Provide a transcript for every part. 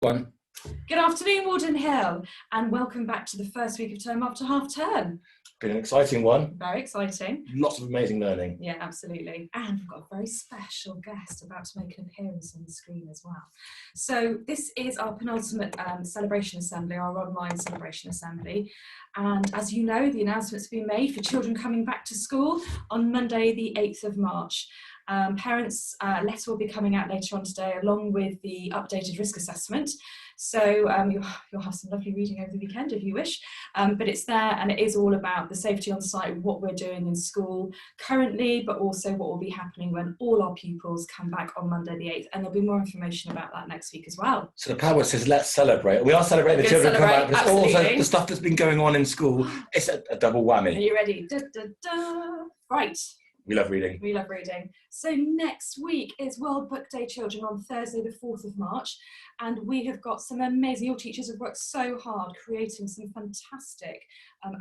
One. Good afternoon, Warden Hill, and welcome back to the first week of term after half term. Been an exciting one. Very exciting. Lots of amazing learning. Yeah, absolutely. And we've got a very special guest about to make an appearance on the screen as well. So this is our penultimate celebration assembly, our online celebration assembly. And as you know, the announcement's been made for children coming back to school on Monday, the 8th of March. Parents' letter will be coming out later on today, along with the updated risk assessment. So you'll have some lovely reading over the weekend if you wish, but it's there, and it is all about the safety on site, what we're doing in school currently, but also what will be happening when all our pupils come back on Monday the 8th, and there'll be more information about that next week as well. So the PowerPoint says, let's celebrate. We are celebrating the children come back, but it's also the stuff that's been going on in school. It's a double whammy. Are you ready? Da, da, da. Right. We love reading. We love reading. So next week is World Book Day Children on Thursday the 4th of March, and we have got some amazing, your teachers have worked so hard creating some fantastic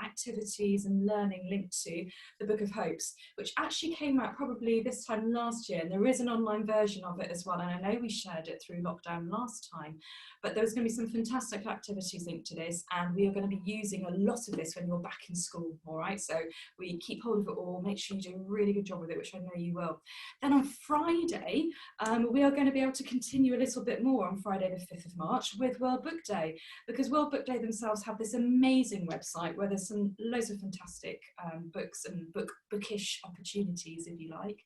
activities and learning linked to the Book of Hopes, which actually came out probably this time last year, and there is an online version of it as well, and I know we shared it through lockdown last time, but there's going to be some fantastic activities linked to this, and we are going to be using a lot of this when you're back in school, all right? So we keep hold of it all, make sure you do a really good job with it, which I know you will. Then on Friday, we are going to be able to continue a little bit more on Friday the 5th of March with World Book Day, because World Book Day themselves have this amazing website where there's some loads of fantastic books and bookish opportunities, if you like.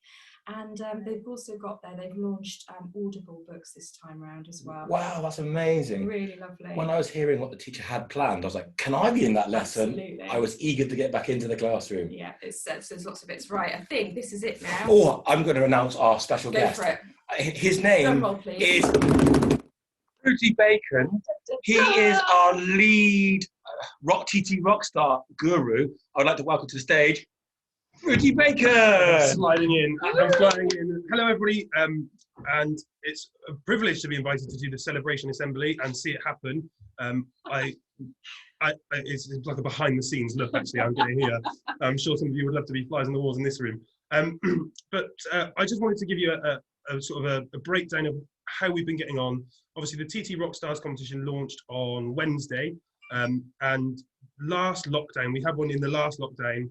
And they've also got there, they've launched Audible books this time around as well. Wow, that's amazing. Really lovely. When I was hearing what the teacher had planned, I was like, can I be in that lesson? Absolutely. I was eager to get back into the classroom. Yeah, there's lots of bits. Right, I think this is it now. Oh, I'm going to announce our special guest. Go for it. His name is Fruity Bacon. He is our lead rock TT rockstar guru. I would like to welcome to the stage Fruity Bacon. Sliding in. I'm sliding in. Hello, everybody. And it's a privilege to be invited to do the celebration assembly and see it happen. It's like a behind-the-scenes look. Actually, I'm getting here. I'm sure some of you would love to be flies on the walls in this room. But I just wanted to give you a sort of a breakdown of how we've been getting on. Obviously, the TT Rockstars competition launched on Wednesday, and last lockdown, we had one in the last lockdown,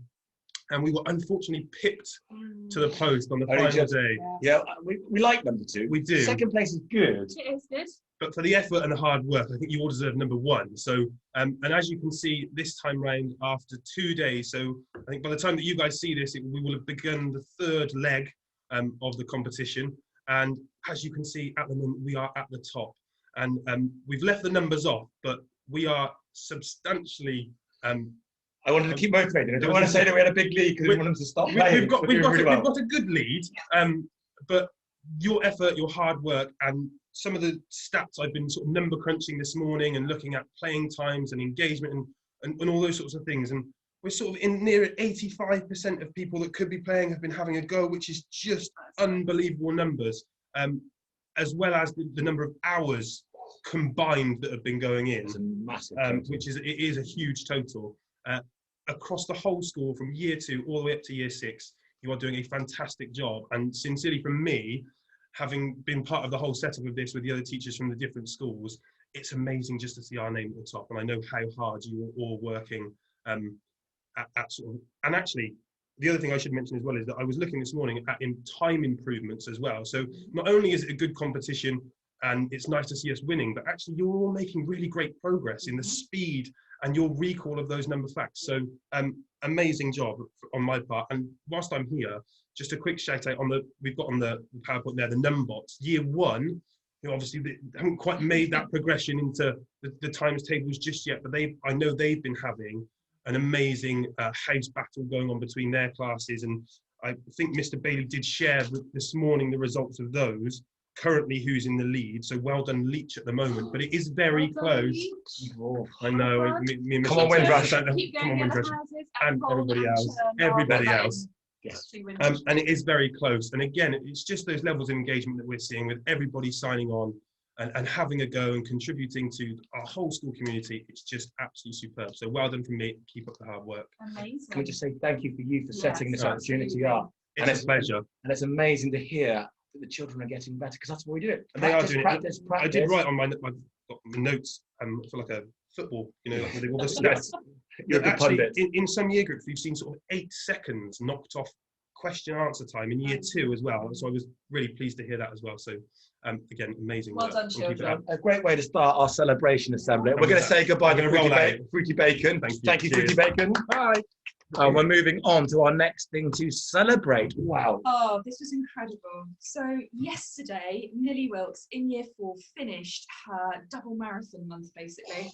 and we were unfortunately pipped to the post on the final day. Yeah, we like number 2. We do. Second place is good. It is good. But for the effort and the hard work, I think you all deserve number 1. So, and as you can see this time round, after 2 days, so I think by the time that you guys see this, we will have begun the 3rd leg of the competition. And as you can see at the moment, we are at the top. And we've left the numbers off, but we are substantially... I wanted to keep motivated. I don't want to say that we had a big lead because we want them to stop playing. We've got a good lead, but your effort, your hard work, and some of the stats I've been sort of number crunching this morning and looking at playing times and engagement and all those sorts of things. And we're sort of in near 85% of people that could be playing have been having a go, which is just unbelievable numbers, as well as the number of hours combined that have been going in. It's a massive which is a huge total. Across the whole school, from year 2 all the way up to year 6, you are doing a fantastic job. And sincerely from me, having been part of the whole setup of this with the other teachers from the different schools, it's amazing just to see our name at the top. And I know how hard you are all working at sort of, and actually, the other thing I should mention as well is that I was looking this morning at time improvements as well. So not only is it a good competition and it's nice to see us winning, but actually you're all making really great progress in the speed and your recall of those number facts. So amazing job on my part. And whilst I'm here, just a quick shout out on we've got on the PowerPoint there, the numbots. Year 1, obviously they haven't quite made that progression into the times tables just yet, but I know they've been having an amazing house battle going on between their classes. And I think Mr. Bailey did share this morning the results of those. Currently, who's in the lead? So well done, Leach, at the moment, but it is very close. Oh, I know. Me and come on, Windrush. Come on, Windrush, and everybody else. Yes. And it is very close. And again, it's just those levels of engagement that we're seeing with everybody signing on and having a go and contributing to our whole school community. It's just absolutely superb. So well done from me. Keep up the hard work. Amazing. Can we just say thank you for setting this opportunity up? It's a pleasure. And it's amazing to hear that the children are getting better, because that's what we do. And they are doing it. Practice. I did write on my got notes for like a football, you know, like with all the Yes. stats. You're a good Actually, pundit. in some year groups, we've seen sort of 8 seconds knocked off question answer time in year 2 as well. So I was really pleased to hear that as well. So again, amazing. Well work. done, We'll keep it up. children. A great way to start our celebration assembly. We're going to say goodbye to We're gonna Fruity Bacon. Thank you. Fruity Cheers. Bacon. Bye. And we're moving on to our next thing to celebrate. Wow. Oh, this was incredible. So yesterday, Millie Wilkes in year 4 finished her double marathon month, basically.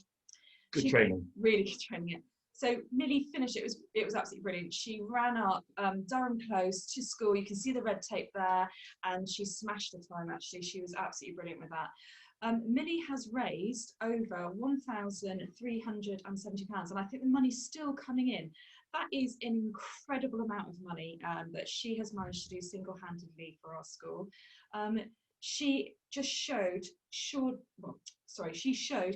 Good training. Really good training, yeah. So Millie finished, it was absolutely brilliant. She ran up Durham Close to school. You can see the red tape there, and she smashed the time, actually. She was absolutely brilliant with that. Millie has raised over £1,370, and I think the money's still coming in. That is an incredible amount of money that she has managed to do single-handedly for our school. She just showed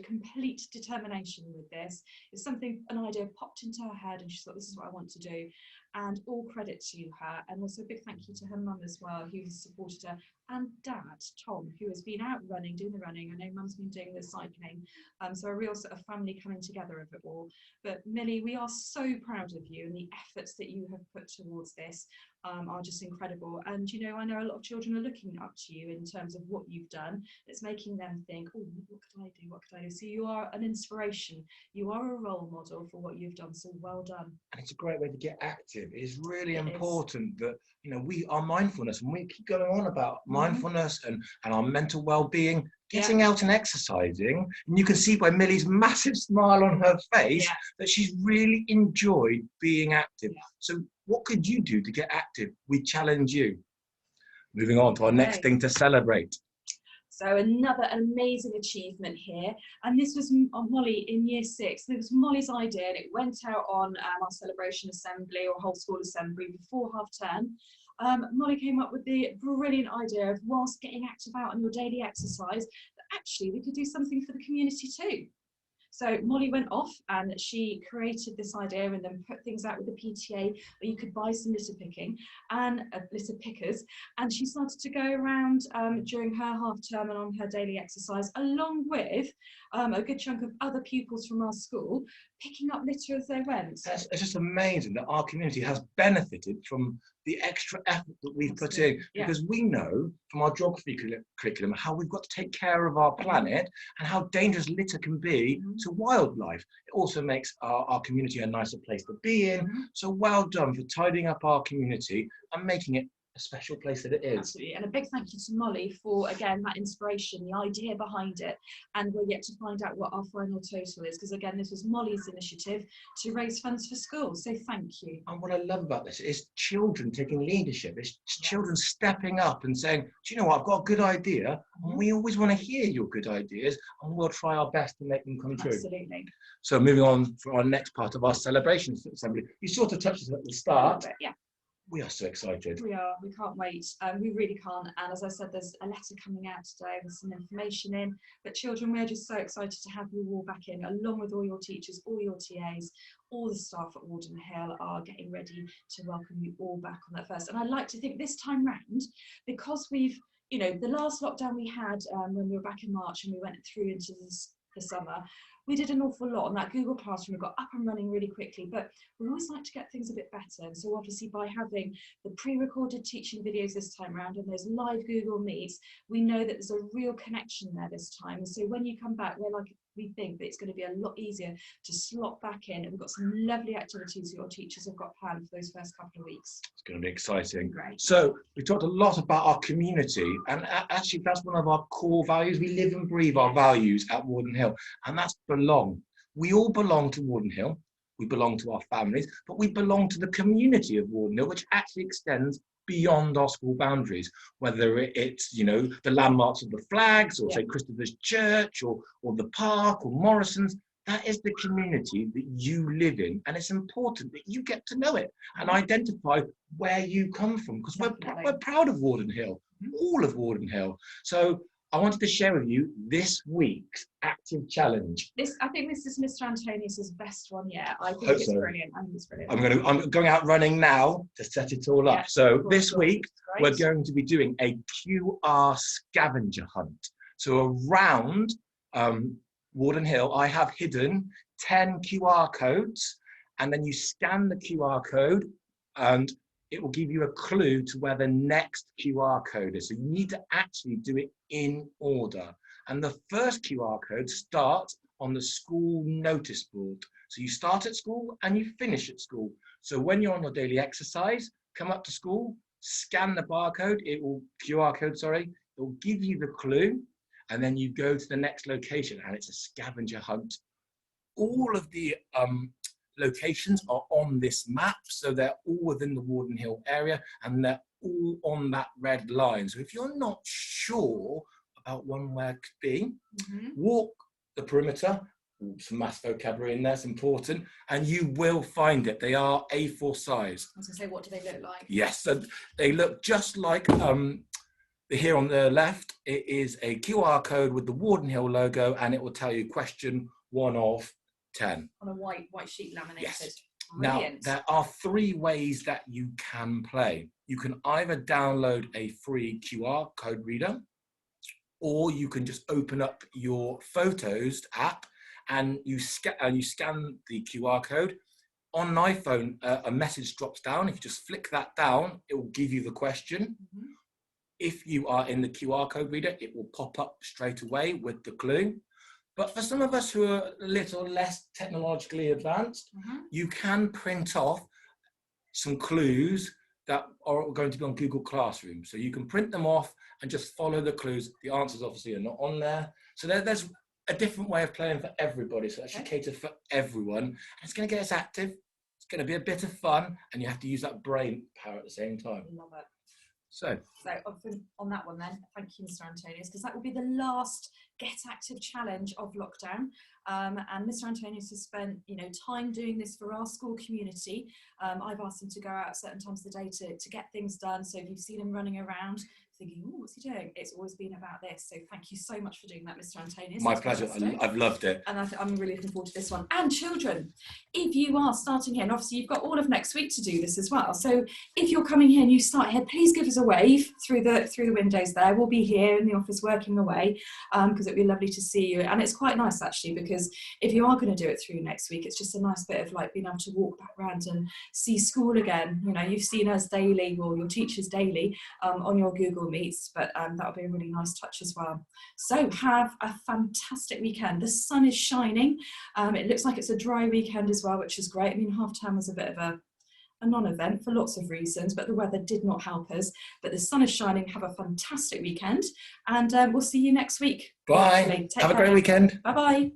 complete determination with this. It's something, an idea popped into her head, and she thought, this is what I want to do. And all credit to her, and also a big thank you to her mum as well, who has supported her, and dad, Tom, who has been out running, doing the running. I know mum's been doing the cycling, so a real sort of family coming together of it all. But Millie, we are so proud of you, and the efforts that you have put towards this are just incredible. And you know, I know a lot of children are looking up to you in terms of what you've done. It's making them think, oh, what could I do, what could I do? So you are an inspiration, you are a role model for what you've done, so well done. And it's a great way to get active. It's really important that, you know, we are mindfulness, and we keep going on about mindfulness and our mental well-being, getting out and exercising. And you can see by Millie's massive smile on her face that she's really enjoyed being active. So what could you do to get active? We challenge you. Moving on to our next thing to celebrate. So another amazing achievement here, and this was Molly in year 6. This was Molly's idea, and it went out on our celebration assembly or whole school assembly before half term. Molly came up with the brilliant idea of, whilst getting active out on your daily exercise, that actually we could do something for the community too. So Molly went off and she created this idea, and then put things out with the PTA where you could buy some litter picking and litter pickers. And she started to go around during her half term and on her daily exercise, along with a good chunk of other pupils from our school, picking up litter as they went. It's just amazing that our community has benefited from the extra effort that we've put in, because we know from our geography curriculum how we've got to take care of our planet and how dangerous litter can be to wildlife. It also makes our community a nicer place to be in. So well done for tidying up our community and making it a special place that it is. Absolutely, and a big thank you to Molly for, again, that inspiration, the idea behind it, and we're yet to find out what our final total is, because again, this was Molly's initiative to raise funds for schools, so thank you. And what I love about this is children taking leadership. It's children stepping up and saying, do you know what, I've got a good idea, and we always want to hear your good ideas, and we'll try our best to make them come true. Absolutely. So moving on for our next part of our celebration assembly, you sort of touched it at the start. We are so excited. We are, we can't wait. We really can't. And as I said, there's a letter coming out today with some information in. But children, we're just so excited to have you all back in, along with all your teachers, all your TAs, all the staff at Warden Hill are getting ready to welcome you all back on that first. And I'd like to think this time round, because we've, you know, the last lockdown we had when we were back in March and we went through into the summer, we did an awful lot on that Google Classroom. We got up and running really quickly, but we always like to get things a bit better. And so obviously by having the pre-recorded teaching videos this time around and those live Google Meets, we know that there's a real connection there this time. And so when you come back, we think that it's going to be a lot easier to slot back in. And we've got some lovely activities that your teachers have got planned for those first couple of weeks. It's going to be exciting. Great. So we talked a lot about our community, and actually that's one of our core values. We live and breathe our values at Warden Hill, and that's belong. We all belong to Warden Hill. We belong to our families, but we belong to the community of Warden Hill, which actually extends beyond our school boundaries, whether it's, you know, the landmarks of the flags, or St. Christopher's Church, or the park, or Morrison's. That is the community that you live in, and it's important that you get to know it and identify where you come from, because we're proud of Warden Hill, all of Warden Hill. So I wanted to share with you this week's active challenge. I think this is Mr. Antonius's best one yet. I think it's brilliant. I think it's brilliant. I'm going out running now to set it all up. So this week we're going to be doing a QR scavenger hunt. So around Warden Hill, I have hidden 10 QR codes, and then you scan the QR code and it will give you a clue to where the next QR code is. So you need to actually do it in order. And the first QR code starts on the school notice board. So you start at school and you finish at school. So when you're on your daily exercise, come up to school, scan the barcode, QR code, it will give you the clue, and then you go to the next location and it's a scavenger hunt. All of the locations are on this map, so they're all within the Warden Hill area and they're all on that red line. So if you're not sure about one where it could be, walk the perimeter. Some maths vocabulary in there, it's important, and you will find it. They are A4 size. I was going to say, what do they look like? Yes, so they look just like here on the left. It is a QR code with the Warden Hill logo, and it will tell you question 1 of 10. On a white sheet laminated. Yes. Brilliant. Now, there are 3 ways that you can play. You can either download a free QR code reader, or you can just open up your Photos app and you scan the QR code. On an iPhone, a message drops down. If you just flick that down, it will give you the question. If you are in the QR code reader, it will pop up straight away with the clue. But for some of us who are a little less technologically advanced, you can print off some clues that are going to be on Google Classroom. So you can print them off and just follow the clues. The answers obviously are not on there. So there's a different way of playing for everybody. So that should cater for everyone. And it's going to get us active. It's going to be a bit of fun, and you have to use that brain power at the same time. Love it. So on that one then, thank you, Mr. Antonius, because that will be the last Get Active challenge of lockdown. And Mr. Antonius has spent, time doing this for our school community. I've asked him to go out at certain times of the day to get things done. So if you've seen him running around thinking, oh, what's he doing? It's always been about this. So thank you so much for doing that, Mr. Antonius. My pleasure. I've loved it. And I'm really looking forward to this one. And children, if you are starting here, and obviously you've got all of next week to do this as well. So if you're coming here and you start here, please give us a wave through the windows there. We'll be here in the office working away, because it'd be lovely to see you. And it's quite nice actually, because if you are going to do it through next week, it's just a nice bit of like being able to walk back around and see school again. You've seen us daily, or your teachers daily, on your Google Meets, but that'll be a really nice touch as well. So have a fantastic weekend. The sun is shining. It looks like it's a dry weekend as well, which is great. I mean, half term was a bit of a non-event for lots of reasons, but the weather did not help us. But the sun is shining. Have a fantastic weekend, and we'll see you next week. Bye. Have a great weekend. Bye-bye.